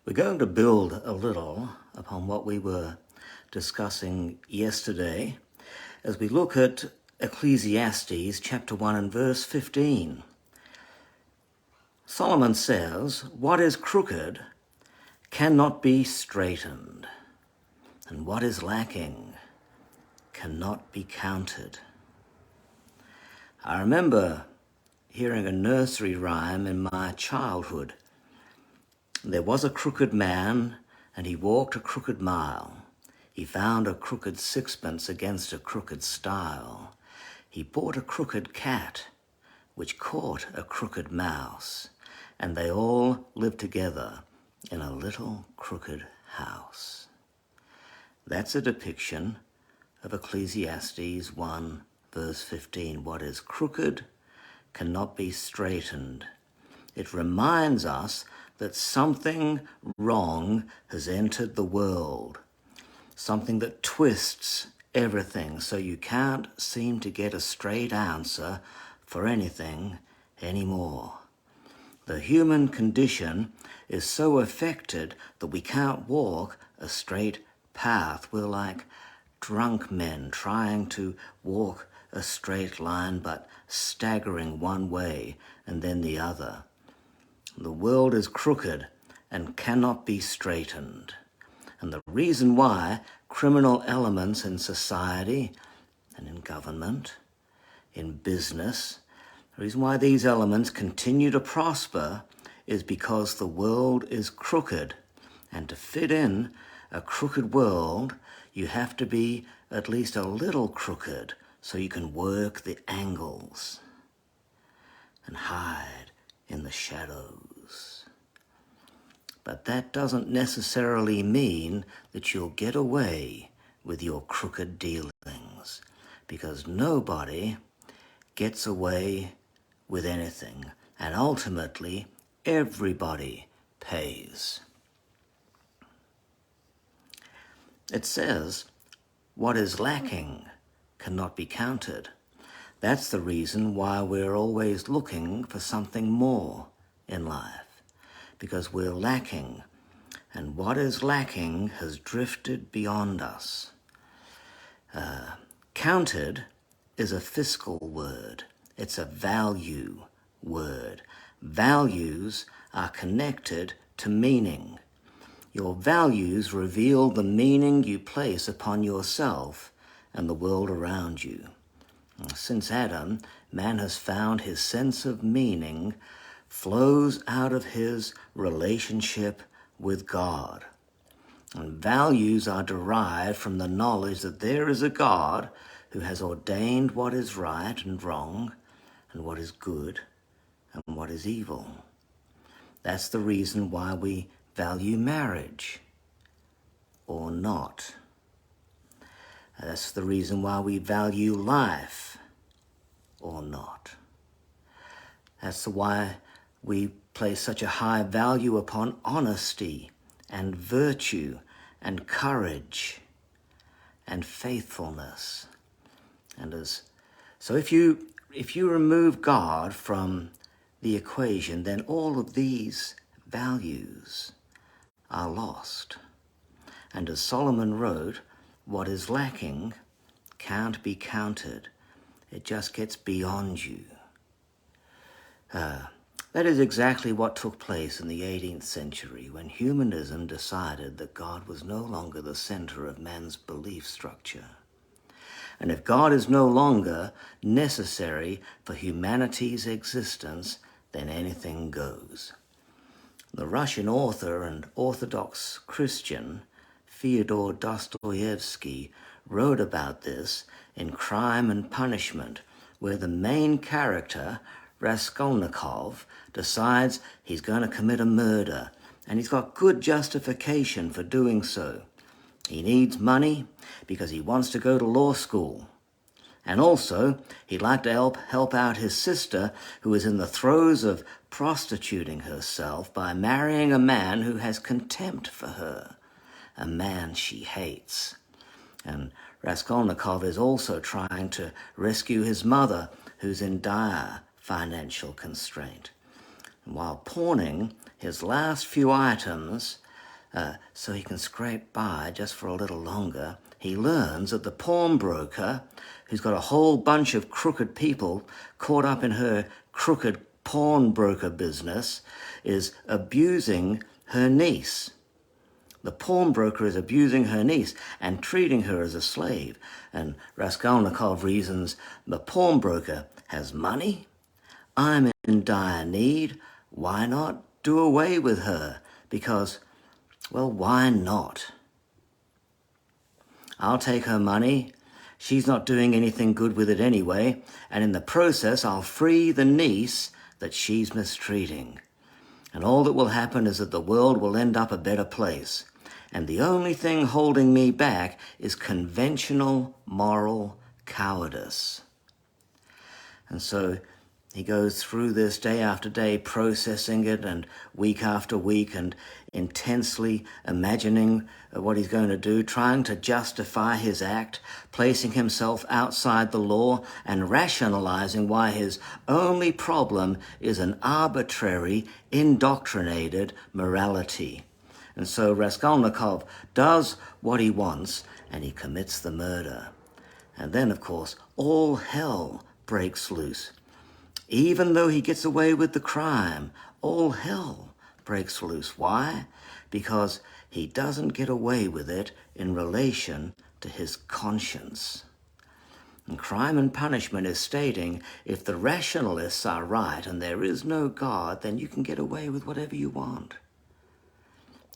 We're going to build a little upon what we were discussing yesterday as we look at Ecclesiastes chapter 1 and verse 15. Solomon says, "What is crooked cannot be straightened, and what is lacking cannot be counted." I remember hearing a nursery rhyme in my childhood. There was a crooked man, and he walked a crooked mile. He found a crooked sixpence against a crooked stile. He bought a crooked cat, which caught a crooked mouse, and they all lived together in a little crooked house. That's a depiction of Ecclesiastes 1 verse 15. What is crooked cannot be straightened. It reminds us that something wrong has entered the world, something that twists everything so you can't seem to get a straight answer for anything anymore. The human condition is so affected that we can't walk a straight path. We're like drunk men trying to walk a straight line but staggering one way and then the other. The world is crooked and cannot be straightened. And the reason why criminal elements in society and in government, in business, the reason why these elements continue to prosper is because the world is crooked. And to fit in a crooked world, you have to be at least a little crooked so you can work the angles and hide in the shadows. But that doesn't necessarily mean that you'll get away with your crooked dealings, because nobody gets away with anything, and ultimately everybody pays. It says, what is lacking cannot be counted. That's the reason why we're always looking for something more in life, because we're lacking, and what is lacking has drifted beyond us. Counted is a fiscal word. It's a value word. Values are connected to meaning. Your values reveal the meaning you place upon yourself and the world around you. Since Adam, man has found his sense of meaning flows out of his relationship with God. And values are derived from the knowledge that there is a God who has ordained what is right and wrong, and what is good and what is evil. That's the reason why we value marriage or not. That's the reason why we value life or not. That's why we place such a high value upon honesty and virtue and courage and faithfulness. So if you remove God from the equation, then all of these values are lost. And as Solomon wrote, what is lacking can't be counted. It just gets beyond you. That is exactly what took place in the 18th century when humanism decided that God was no longer the center of man's belief structure. And if God is no longer necessary for humanity's existence, then anything goes. The Russian author and Orthodox Christian Fyodor Dostoevsky wrote about this in Crime and Punishment, where the main character, Raskolnikov, decides he's going to commit a murder, and he's got good justification for doing so. He needs money because he wants to go to law school. And also, he'd like to help out his sister, who is in the throes of prostituting herself by marrying a man who has contempt for her, a man she hates. And Raskolnikov is also trying to rescue his mother, who's in dire financial constraint. And while pawning his last few items so he can scrape by just for a little longer, he learns that the pawnbroker, who's got a whole bunch of crooked people caught up in her crooked pawnbroker business, is abusing her niece. The pawnbroker is abusing her niece and treating her as a slave. And Raskolnikov reasons, the pawnbroker has money. I'm in dire need. Why not do away with her? Because, well, why not? I'll take her money. She's not doing anything good with it anyway. And in the process, I'll free the niece that she's mistreating. And all that will happen is that the world will end up a better place. And the only thing holding me back is conventional moral cowardice. And so he goes through this day after day, processing it, and week after week, and intensely imagining what he's going to do, trying to justify his act, placing himself outside the law, and rationalizing why his only problem is an arbitrary, indoctrinated morality. And so Raskolnikov does what he wants, and he commits the murder. And then, of course, all hell breaks loose. Even though he gets away with the crime, all hell breaks loose. Why? Because he doesn't get away with it in relation to his conscience. And Crime and Punishment is stating, if the rationalists are right and there is no God, then you can get away with whatever you want.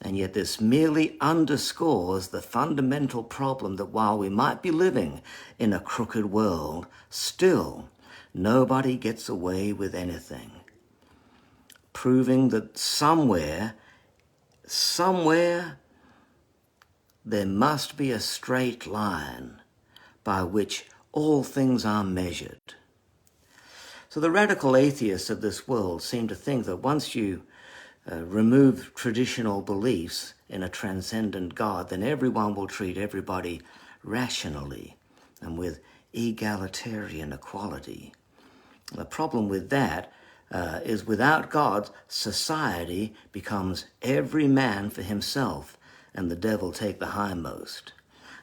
And yet this merely underscores the fundamental problem that while we might be living in a crooked world, still nobody gets away with anything. Proving that somewhere, there must be a straight line by which all things are measured. So the radical atheists of this world seem to think that once you remove traditional beliefs in a transcendent God, then everyone will treat everybody rationally and with egalitarian equality. The problem with that is without God, society becomes every man for himself and the devil take the hindmost.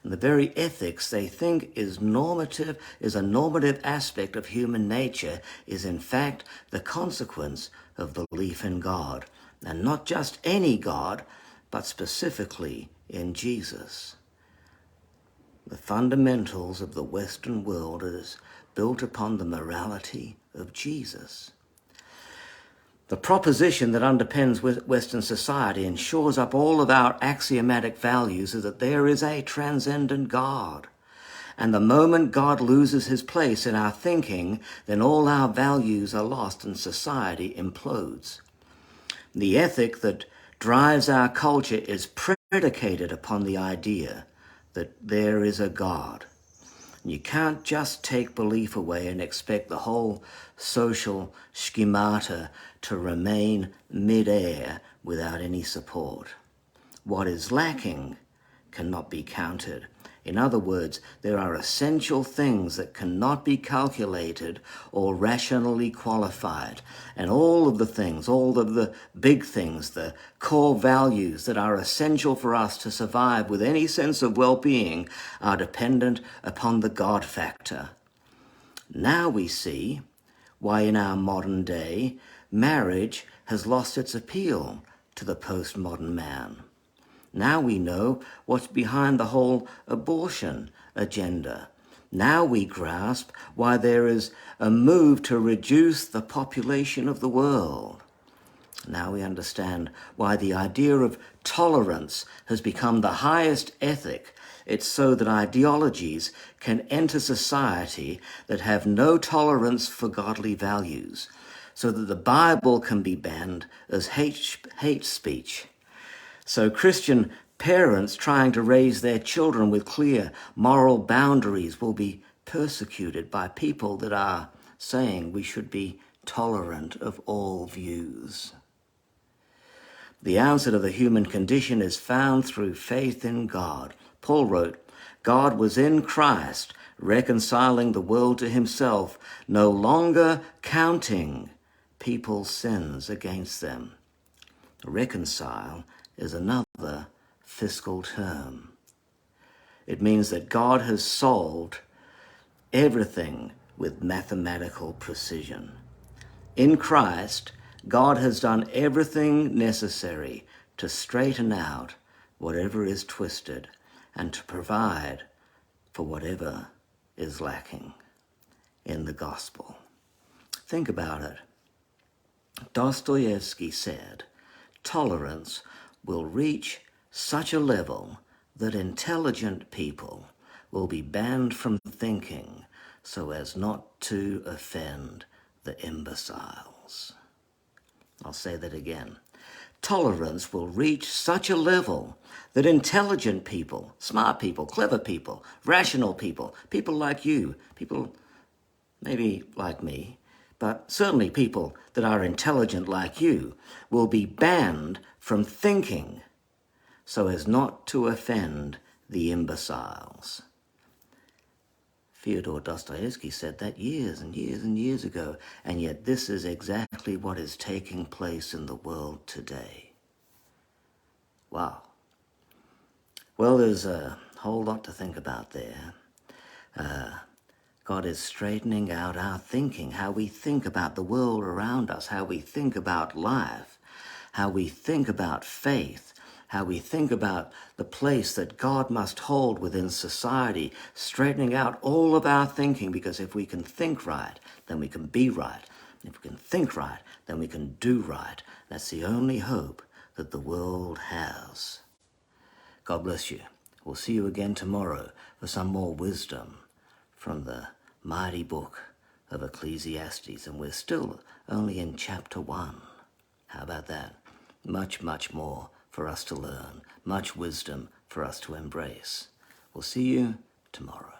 And the very ethics they think is a normative aspect of human nature, is in fact the consequence of belief in God. And not just any God, but specifically in Jesus. The fundamentals of the Western world is built upon the morality of Jesus. The proposition that underpins Western society and shores up all of our axiomatic values is that there is a transcendent God. And the moment God loses his place in our thinking, then all our values are lost and society implodes. The ethic that drives our culture is predicated upon the idea that there is a God. You can't just take belief away and expect the whole social schemata to remain mid-air without any support. What is lacking cannot be counted. In other words, there are essential things that cannot be calculated or rationally qualified. And all of the things, all of the big things, the core values that are essential for us to survive with any sense of well-being are dependent upon the God factor. Now we see why in our modern day, marriage has lost its appeal to the postmodern man. Now we know what's behind the whole abortion agenda. Now we grasp why there is a move to reduce the population of the world. Now we understand why the idea of tolerance has become the highest ethic. It's so that ideologies can enter society that have no tolerance for godly values, so that the Bible can be banned as hate speech. So Christian parents trying to raise their children with clear moral boundaries will be persecuted by people that are saying we should be tolerant of all views. The answer to the human condition is found through faith in God. Paul wrote, God was in Christ, reconciling the world to himself, no longer counting people's sins against them. Reconcile is another fiscal term. It means that God has solved everything with mathematical precision. In Christ, God has done everything necessary to straighten out whatever is twisted and to provide for whatever is lacking in the gospel. Think about it. Dostoevsky said, tolerance will reach such a level that intelligent people will be banned from thinking so as not to offend the imbeciles. I'll say that again. Tolerance will reach such a level that intelligent people, smart people, clever people, rational people, people like you, people maybe like me, but certainly people that are intelligent like you, will be banned from thinking so as not to offend the imbeciles. Fyodor Dostoevsky said that years and years and years ago, and yet this is exactly what is taking place in the world today. Wow. Well, there's a whole lot to think about there. God is straightening out our thinking, how we think about the world around us, how we think about life, how we think about faith, how we think about the place that God must hold within society, straightening out all of our thinking, because if we can think right, then we can be right. If we can think right, then we can do right. That's the only hope that the world has. God bless you. We'll see you again tomorrow for some more wisdom from the mighty book of Ecclesiastes, and we're still only in chapter 1. How about that? Much, much more for us to learn, much wisdom for us to embrace. We'll see you tomorrow.